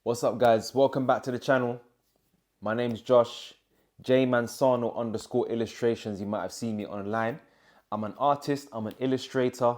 What's up, guys? Welcome back to the channel. My name's Josh, jmansano_illustrations. You might have seen me online. I'm an artist, I'm an illustrator,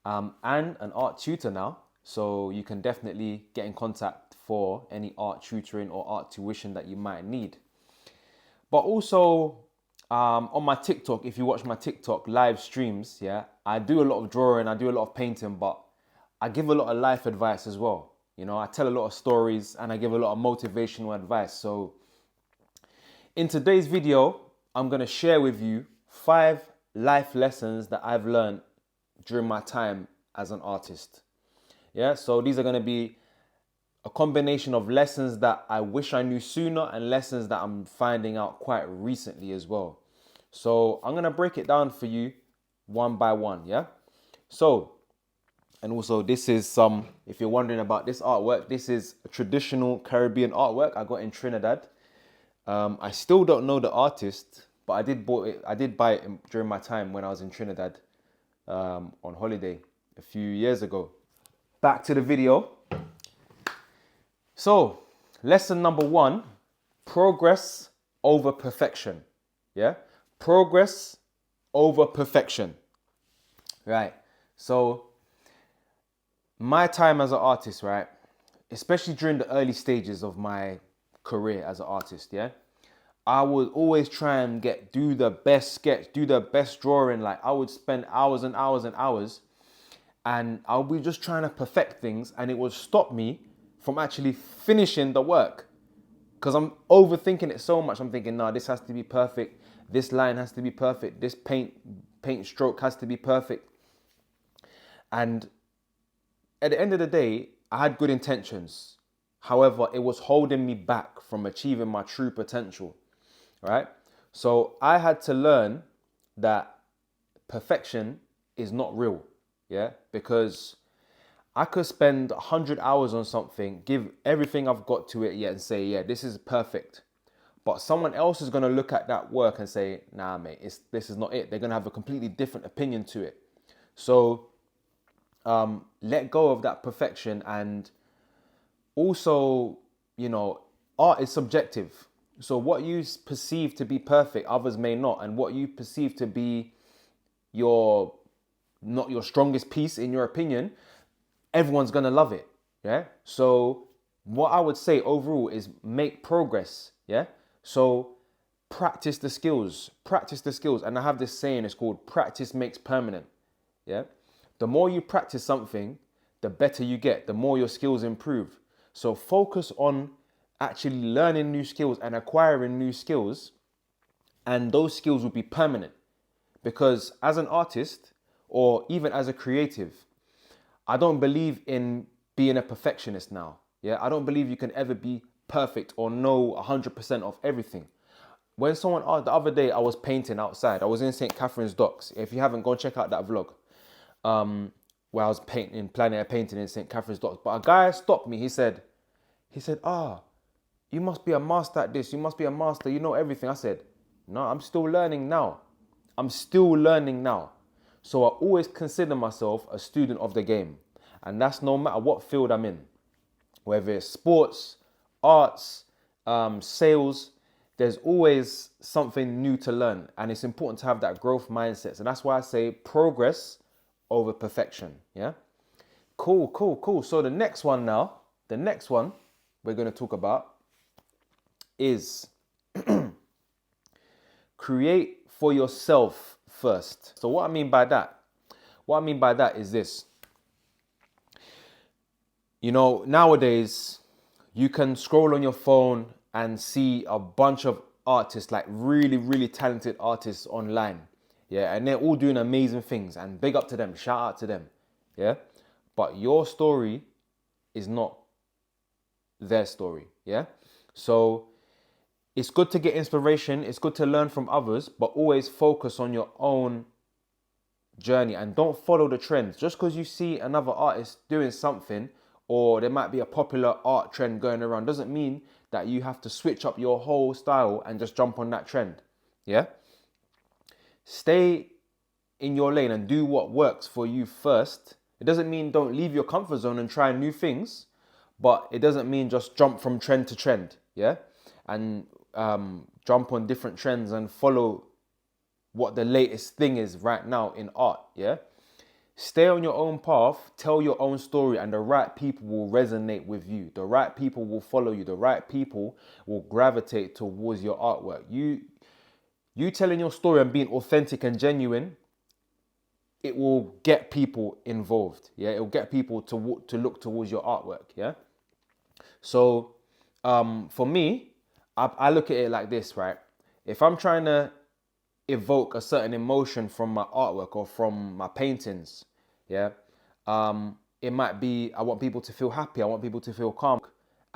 and an art tutor now. So you can definitely get in contact for any art tutoring or art tuition that you might need. But also on my TikTok, if you watch my TikTok live streams, yeah, I do a lot of drawing, I do a lot of painting, but I give a lot of life advice as well. You know, I tell a lot of stories and I give a lot of motivational advice. So in today's video, I'm going to share with you 5 life lessons that I've learned during my time as an artist. Yeah, so these are going to be a combination of lessons that I wish I knew sooner and lessons that I'm finding out quite recently as well. So I'm going to break it down for you one by one, yeah? So, and also this is if you're wondering about this artwork, this is a traditional Caribbean artwork I got in Trinidad. I still don't know the artist, but I did buy it during my time when I was in Trinidad on holiday a few years ago. Back to the video. So, lesson number 1, progress over perfection. Yeah? Progress over perfection. Right. So, my time as an artist, right? Especially during the early stages of my career as an artist, yeah? I would always try and do the best sketch, do the best drawing. Like, I would spend hours and hours and hours, and I'll be just trying to perfect things, and it would stop me from actually finishing the work because I'm overthinking it so much. I'm thinking, no, this has to be perfect. This line has to be perfect. This paint stroke has to be perfect. And at the end of the day, I had good intentions. However, it was holding me back from achieving my true potential, right? So I had to learn that perfection is not real, yeah? Because I could spend 100 hours on something, give everything I've got to it, and say, yeah, this is perfect. But someone else is going to look at that work and say, nah, mate, this is not it. They're going to have a completely different opinion to it. So let go of that perfection. And also, you know, art is subjective. So what you perceive to be perfect, others may not. And what you perceive to be not your strongest piece, in your opinion, everyone's gonna love it. Yeah. So what I would say overall is make progress. Yeah. So practice the skills. Practice the skills. And I have this saying, it's called practice makes permanent. Yeah. The more you practice something, the better you get, the more your skills improve. So focus on actually learning new skills and acquiring new skills, and those skills will be permanent. Because as an artist or even as a creative, I don't believe in being a perfectionist now. Yeah, I don't believe you can ever be perfect or know 100% of everything. When someone asked the other day, I was painting outside. I was in St. Catherine's Docks. If you haven't, go check out that vlog. Where I was planning a painting in St. Catherine's Docks. But a guy stopped me. He said, you must be a master at this. You must be a master. You know everything. I said, no, I'm still learning now. I'm still learning now. So I always consider myself a student of the game. And that's no matter what field I'm in. Whether it's sports, arts, sales, there's always something new to learn. And it's important to have that growth mindset. And that's why I say progress over perfection. Yeah? Cool. So the next one we're going to talk about is create for yourself first. So what I mean by that is this. You know, nowadays you can scroll on your phone and see a bunch of artists, like really, really talented artists online. Yeah, and they're all doing amazing things, and big up to them, shout out to them. Yeah. But your story is not their story. Yeah. So it's good to get inspiration, it's good to learn from others, but always focus on your own journey and don't follow the trends. Just because you see another artist doing something, or there might be a popular art trend going around, doesn't mean that you have to switch up your whole style and just jump on that trend. Yeah? Stay in your lane and do what works for you first. It doesn't mean don't leave your comfort zone and try new things, but it doesn't mean just jump from trend to trend, yeah, and jump on different trends and follow what the latest thing is right now in art, yeah. Stay on your own path, tell your own story, and the right people will resonate with you. The right people will follow you. The right people will gravitate towards your artwork. You telling your story and being authentic and genuine, it will get people involved. Yeah, it will get people to look towards your artwork. Yeah. So, for me, I look at it like this, right? If I'm trying to evoke a certain emotion from my artwork or from my paintings, yeah, it might be I want people to feel happy, I want people to feel calm.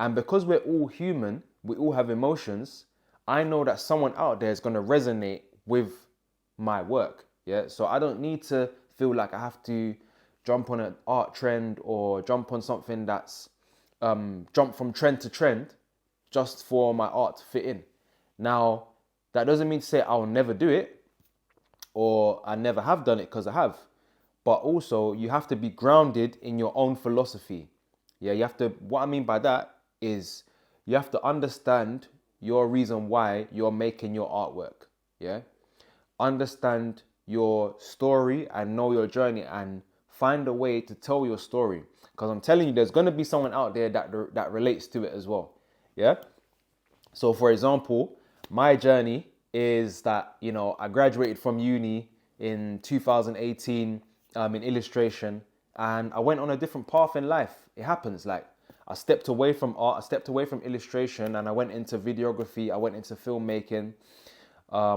And because we're all human, we all have emotions, I know that someone out there is going to resonate with my work, yeah. So I don't need to feel like I have to jump on an art trend or jump on something that's jump from trend to trend just for my art to fit in. Now, that doesn't mean to say I'll never do it or I never have done it, because I have. But also, you have to be grounded in your own philosophy. Yeah, you have to, what I mean by that is you have to understand your reason why you're making your artwork. Yeah, understand your story and know your journey and find a way to tell your story. Because I'm telling you, there's going to be someone out there that relates to it as well. Yeah. So, for example, my journey is that, I graduated from uni in 2018 in illustration, and I went on a different path in life. It happens. Like, I stepped away from art, I stepped away from illustration, and I went into videography, I went into filmmaking,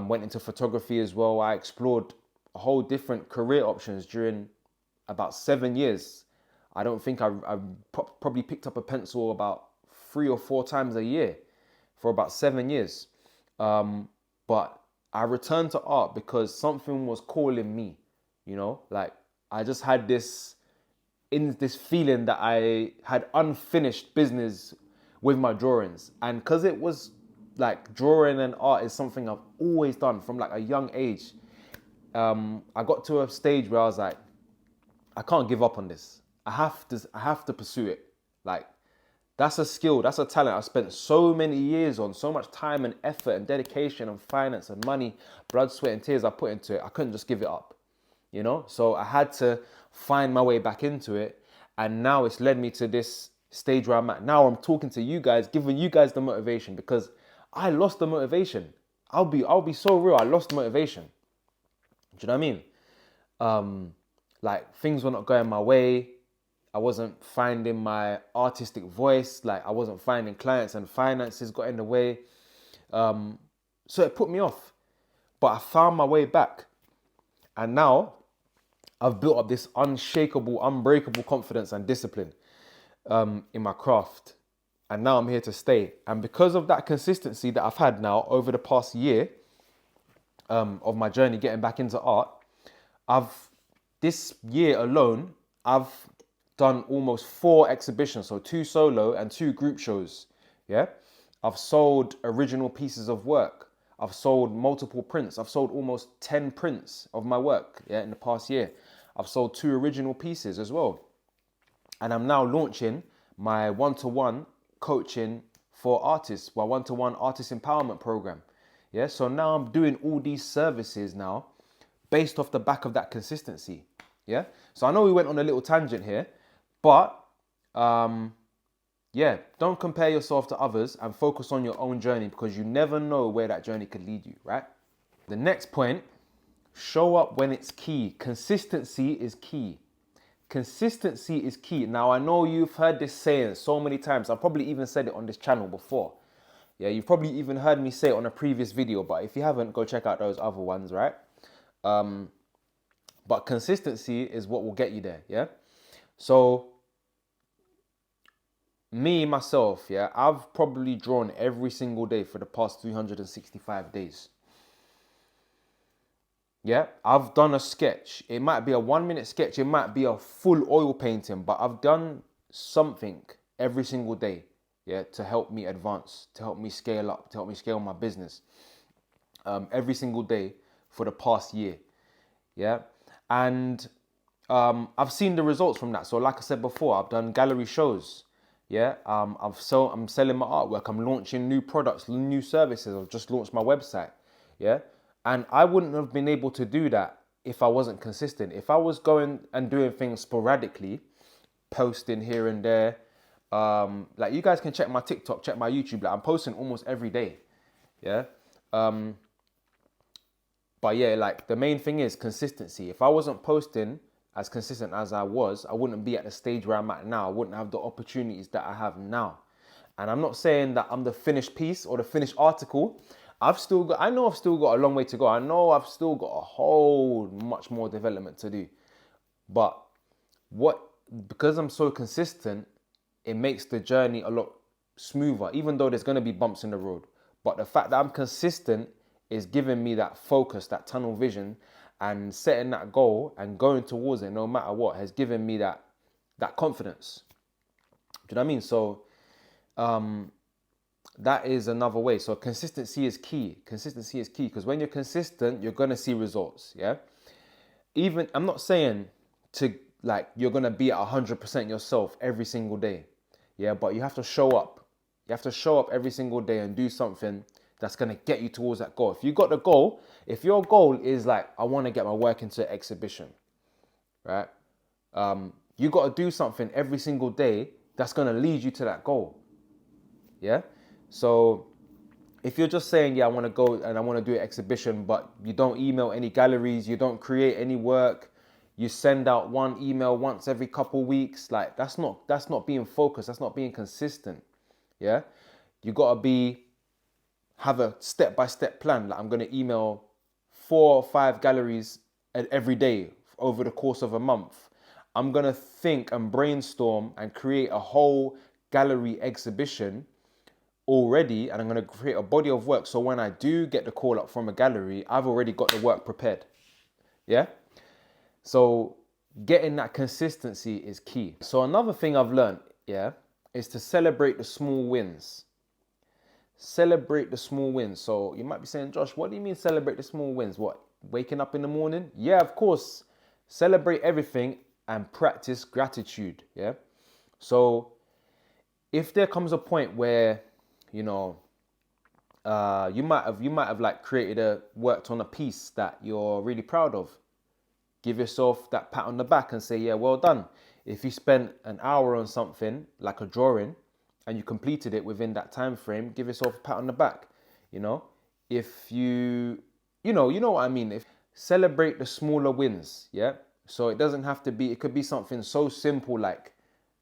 went into photography as well. I explored a whole different career options during about 7 years. I don't think I probably picked up a pencil about 3 or 4 times a year for about 7 years. But I returned to art because something was calling me, like I just had this feeling that I had unfinished business with my drawings. And because it was like drawing and art is something I've always done from like a young age, I got to a stage where I was like, I can't give up on this. I have to pursue it. Like, that's a skill, that's a talent I spent so many years on, so much time and effort and dedication and finance and money, blood, sweat and tears I put into it. I couldn't just give it up, So I had to find my way back into it. And now it's led me to this stage where I'm at. Now I'm talking to you guys, giving you guys the motivation, because I lost the motivation. I'll be so real. I lost motivation. Do you know what I mean? Like, things were not going my way. I wasn't finding my artistic voice. Like, I wasn't finding clients, and finances got in the way. So it put me off. But I found my way back. And now I've built up this unshakable, unbreakable confidence and discipline in my craft. And now I'm here to stay. And because of that consistency that I've had now over the past year of my journey getting back into art, this year alone, I've done almost 4 exhibitions, so 2 solo and 2 group shows. Yeah, I've sold original pieces of work. I've sold multiple prints. I've sold almost 10 prints of my work. Yeah, in the past year, I've sold 2 original pieces as well. And I'm now launching my one-to-one coaching for artists, my one-to-one artist empowerment program. Yeah, so now I'm doing all these services now based off the back of that consistency. Yeah, so I know we went on a little tangent here, but yeah, don't compare yourself to others and focus on your own journey, because you never know where that journey could lead you, right? The next point, show up when it's key. Consistency is key. Consistency is key. Now, I know you've heard this saying so many times. I've probably even said it on this channel before. Yeah, you've probably even heard me say it on a previous video, but if you haven't, go check out those other ones, right? But consistency is what will get you there, yeah? So, me, myself, yeah, I've probably drawn every single day for the past 365 days. Yeah, I've done a sketch. It might be a 1-minute sketch. It might be a full oil painting, but I've done something every single day, yeah, to help me advance, to help me scale up, to help me scale my business. Every single day for the past year, yeah. And I've seen the results from that. So like I said before, I've done gallery shows. Yeah, I'm selling my artwork. I'm launching new products, new services. I've just launched my website. Yeah, and I wouldn't have been able to do that if I wasn't consistent. If I was going and doing things sporadically, posting here and there, like you guys can check my TikTok, check my YouTube. Like I'm posting almost every day. Yeah, but yeah, like the main thing is consistency. If I wasn't posting as consistent as I was, I wouldn't be at the stage where I'm at now. I wouldn't have the opportunities that I have now. And I'm not saying that I'm the finished piece or the finished article. I know I've still got a long way to go. I know I've still got a whole much more development to do. But because I'm so consistent, it makes the journey a lot smoother, even though there's going to be bumps in the road. But the fact that I'm consistent is giving me that focus, that tunnel vision, and setting that goal and going towards it no matter what has given me that confidence. Do you know what I mean? So that is another way. So consistency is key. Consistency is key because when you're consistent, you're going to see results. Yeah. Even I'm not saying to like you're going to be at 100% yourself every single day. Yeah. But you have to show up. You have to show up every single day and do something that's going to get you towards that goal. If you got the goal, if your goal is like, I want to get my work into an exhibition, right? You got to do something every single day that's going to lead you to that goal. Yeah. So if you're just saying, yeah, I want to go and I want to do an exhibition, but you don't email any galleries, you don't create any work, you send out one email once every couple weeks, like that's not being focused. That's not being consistent. Yeah. You got to have a step-by-step plan. Like I'm going to email 4 or 5 galleries every day over the course of a month. I'm going to think and brainstorm and create a whole gallery exhibition already, and I'm going to create a body of work so when I do get the call up from a gallery, I've already got the work prepared. Yeah? So getting that consistency is key. So another thing I've learned, yeah, is to celebrate the small wins. Celebrate the small wins. So you might be saying, Josh, what do you mean celebrate the small wins? What, waking up in the morning? Yeah, of course. Celebrate everything and practice gratitude. Yeah. So if there comes a point where, you know, you might have like worked on a piece that you're really proud of. Give yourself that pat on the back and say, yeah, well done. If you spent an hour on something like a drawing, and you completed it within that time frame, give yourself a pat on the back. You know, if you know what I mean. If celebrate the smaller wins, yeah. So it doesn't have to be. It could be something so simple like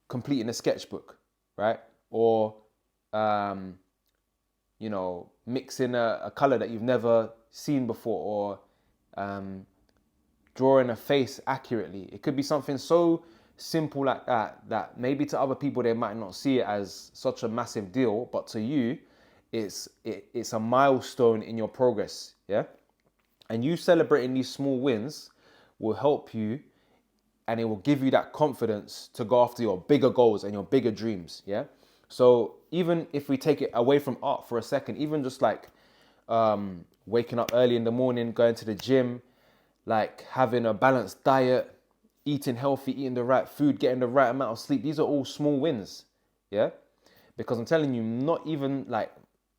completing a sketchbook, right? Or mixing a color that you've never seen before, or drawing a face accurately. It could be something so simple like that maybe to other people they might not see it as such a massive deal, but to you it's a milestone in your progress. Yeah. And you celebrating these small wins will help you, and it will give you that confidence to go after your bigger goals and your bigger dreams. Yeah. So even if we take it away from art for a second, even just like waking up early in the morning, going to the gym, like having a balanced diet, eating healthy, eating the right food, getting the right amount of sleep. These are all small wins. Yeah. Because I'm telling you, not even like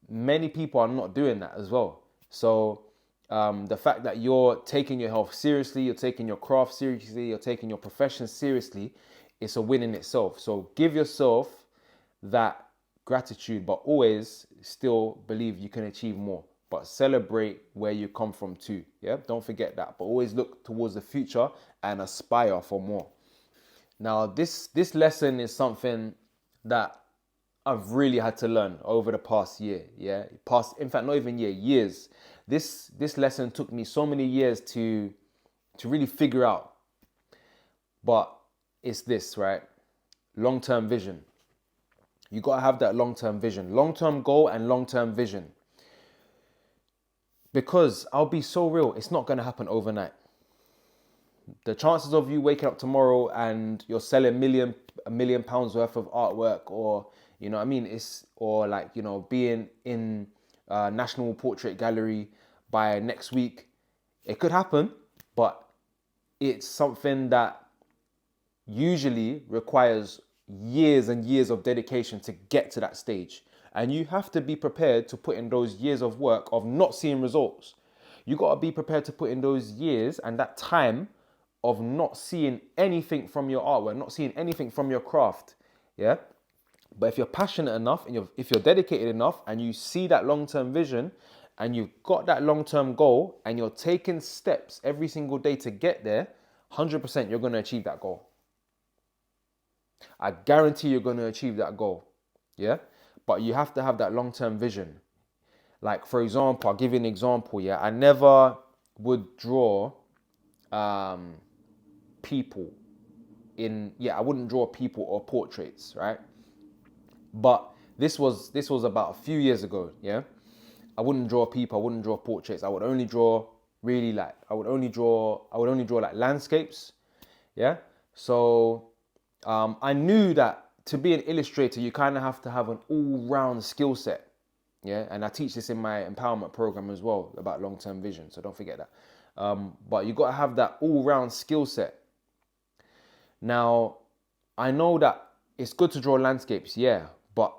many people are not doing that as well. So the fact that you're taking your health seriously, you're taking your craft seriously, you're taking your profession seriously, it's a win in itself. So give yourself that gratitude, but always still believe you can achieve more. But celebrate where you come from too. Yeah, don't forget that. But always look towards the future and aspire for more. Now, this lesson is something that I've really had to learn over the past year. Yeah, in fact, not even years. This lesson took me so many years to really figure out. But it's this, right? Long-term vision. You gotta have that long-term vision, long-term goal and long-term vision. Because I'll be so real, it's not going to happen overnight. The chances of you waking up tomorrow and you're selling a million pounds worth of artwork, or you know what I mean, or like, you know, being in a National Portrait Gallery by next week, it could happen, but it's something that usually requires years and years of dedication to get to that stage. And you have to be prepared to put in those years of work of not seeing results. You got to be prepared to put in those years and that time of not seeing anything from your artwork, not seeing anything from your craft. Yeah. But if you're passionate enough and if you're dedicated enough and you see that long-term vision and you've got that long-term goal and you're taking steps every single day to get there, 100% you're going to achieve that goal. I guarantee you're going to achieve that goal. Yeah. But you have to have that long-term vision. Like, for example, I'll give you an example. Yeah. I never would draw people I wouldn't draw people or portraits, right? But this was about a few years ago, yeah? I wouldn't draw people, I wouldn't draw portraits. I would only draw like landscapes, yeah? So I knew that to be an illustrator, you kind of have to have an all-round skill set, yeah? And I teach this in my empowerment program as well about long-term vision, so don't forget that. But you got to have that all-round skill set. Now, I know that it's good to draw landscapes, yeah, but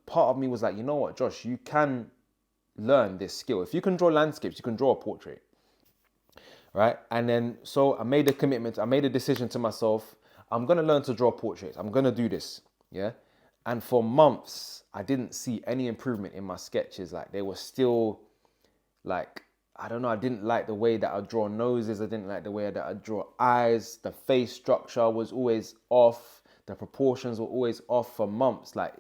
part of me was like, you know what, Josh, you can learn this skill. If you can draw landscapes, you can draw a portrait, right? And then, so I made a decision to myself, I'm going to learn to draw portraits. I'm going to do this, yeah? And for months, I didn't see any improvement in my sketches. Like, they were still, like, I don't know, I didn't like the way that I draw noses. I didn't like the way that I draw eyes. The face structure was always off. The proportions were always off for months. Like,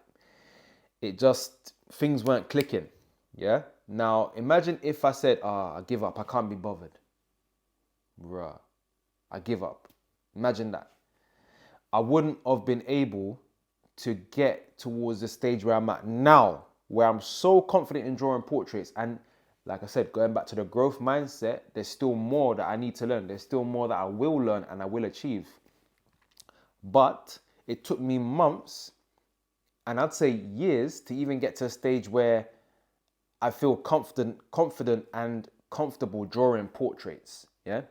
things weren't clicking, yeah? Now, imagine if I said, I give up, I can't be bothered. Bruh, I give up. Imagine that. I wouldn't have been able to get towards the stage where I'm at now, where I'm so confident in drawing portraits. And like I said, going back to the growth mindset, there's still more that I need to learn. There's still more that I will learn and I will achieve. But it took me months, and I'd say years, to even get to a stage where I feel confident and comfortable drawing portraits, yeah?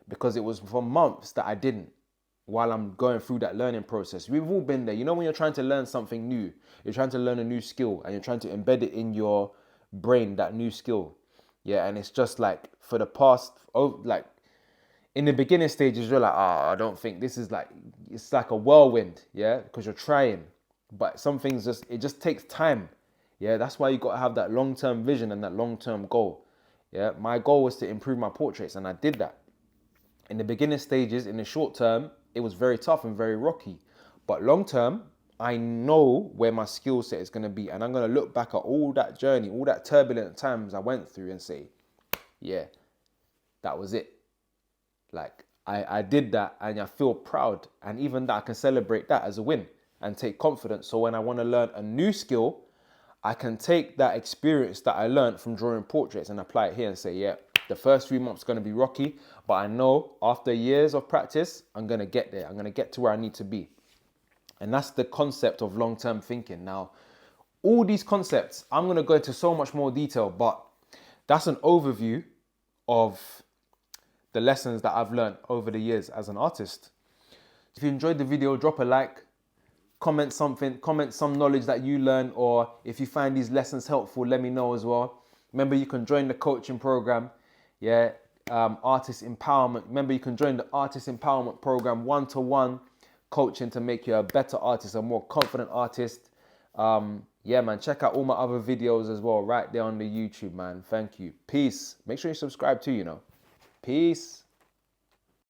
Because it was for months that I didn't, while I'm going through that learning process. We've all been there. You know, when you're trying to learn something new, you're trying to learn a new skill and you're trying to embed it in your brain, that new skill. Yeah, and it's just like for the past, like in the beginning stages, you're like, I don't think this is like, it's like a whirlwind, yeah, because you're trying. But some things it just takes time. Yeah, that's why you got to have that long-term vision and that long-term goal. Yeah, my goal was to improve my portraits and I did that. In the beginning stages, in the short term, it was very tough and very rocky. But long term, I know where my skill set is going to be. And I'm going to look back at all that journey, all that turbulent times I went through and say, yeah, that was it. Like, I did that and I feel proud. And even that, I can celebrate that as a win and take confidence. So when I want to learn a new skill, I can take that experience that I learned from drawing portraits and apply it here and say, yeah, the first 3 months are going to be rocky, but I know after years of practice, I'm going to get there. I'm going to get to where I need to be. And that's the concept of long-term thinking. Now, all these concepts, I'm going to go into so much more detail, but that's an overview of the lessons that I've learned over the years as an artist. If you enjoyed the video, drop a like, comment something, comment some knowledge that you learned, or if you find these lessons helpful, let me know as well. Remember, you can join the coaching program, yeah, Artist Empowerment. Remember, you can join the Artist Empowerment program, one-to-one coaching to make you a better artist, a more confident artist. Yeah, man, check out all my other videos as well right there on the YouTube, man. Thank you. Peace. Make sure you subscribe too, Peace.